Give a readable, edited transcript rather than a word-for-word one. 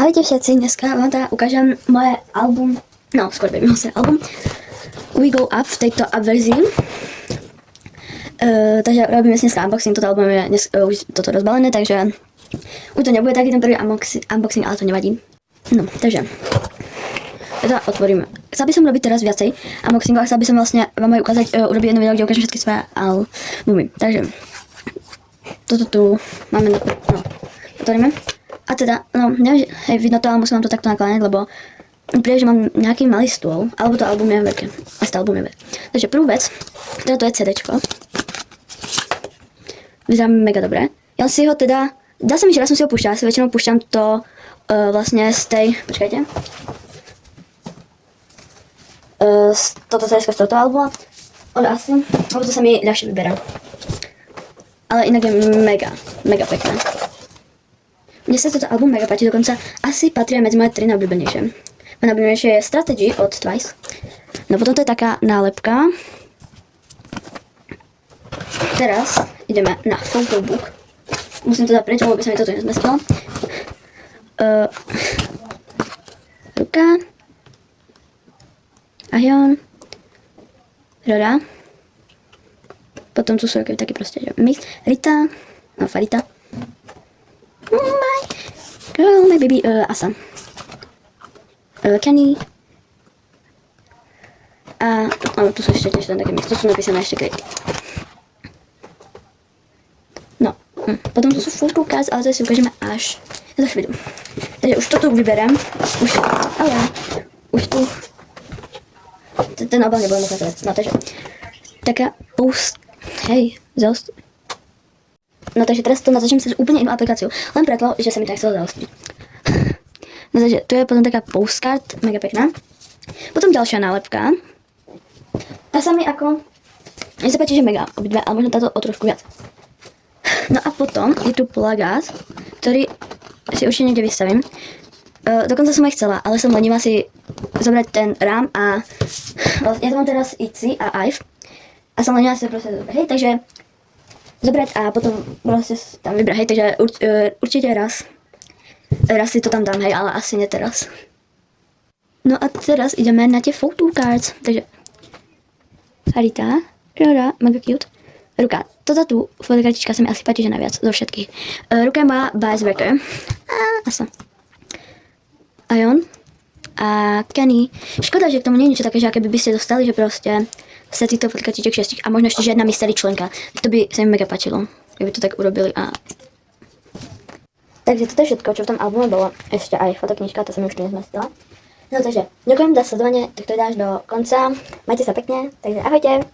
Ahojte všetci, dneska vám teda ukážem moje album, no skôr by sa album We Go Up v tejto up verzii. Takže robíme si dneska unboxing, toto album je dnes, už toto rozbalené, takže už to nebude taký ten prvý unboxing, ale to nevadí. No, takže teda otvoríme. Chcel by som robiť teraz viacej unboxingov a chcel by som vlastne vám aj ukázať, urobiť jedno video, kde ukážem všetky svoje albumy. Takže toto tu máme, no, otvoríme. A teda, no, neviem, hej, vidno to, ale musím vám to takto nakláňať, lebo príde, že mám nejaký malý stôl, alebo to album je veľké. Asi to album je veľké. Takže prvú vec, teda to je CDčko. Vyzerá mega dobre. Ja si ho teda, dá sa mi, že raz som si ho púšťala, si väčšinou púšťam to vlastne z tej, počkajte. Toto CDčko z tohto albuma, ale asi, lebo to sa mi ľahšie vyberá. Ale inak je mega pekné. Mne sa toto album mega páči, dokonca asi patria medzi moje 3 najobľúbenejšie. Moje najobľúbenejšie je Strategy od Twice. No potom to je taká nálepka. Teraz ideme na photobook. Musím to zaprieť, lebo by sa mi toto nezmestilo. Ruka. Ahion. Rora. Potom tu sú taký proste, že mix. Rita. No, Farita. My girl, my baby, Asa. Kenny. A tu sú ešte tiež tam také mix, tu sú napísané ešte krejty. No, potom tu sú photo cards, ale to si ukážeme až za chvíľu. Takže už toto vyberám, už tu, ten obal nebudem ukázať, no takže, taká No takže teraz to natočím cez úplne inú aplikáciu, len preto, že sa mi to nechcelo zaostriť. No takže tu je potom taká postcard, mega pekná. Potom ďalšia nálepka. Tá sa mi ako, mne sa páči, že mega obidve, ale možno táto o trošku viac. No a potom je tu plagát, ktorý si určite niekde vystavím. Dokonca som aj chcela, ale som lenivá si zobrať ten rám a ja to mám teraz ITZY a IVE. A som lenivá si to proste zobrať, hej, takže zobrať a potom proste tam vybrať, hej, takže určite raz si to tam dám, hej, ale asi nie teraz. No a teraz ideme na tie photo cards, takže Farita, Rora, mega cute, Ruka, toto tu fotokartička sa mi asi páči, že najviac zo všetkých. Ruka je moja Bicebacker, Asa, Ion a Kenny. Škoda, že k tomu nie je niečo také, že aké by ste dostali, že proste sa týchto fotokartiček 6 a možno ešte žiadna mystery členka. To by sa mi mega páčilo, keby to tak urobili a... Takže toto je všetko, čo v tom albume bolo. Ešte aj fotoknižka, to sa mi už tu nezmestila. No takže, ďakujem za sledovanie, tak to dáš do konca. Majte sa pekne, takže ahojte!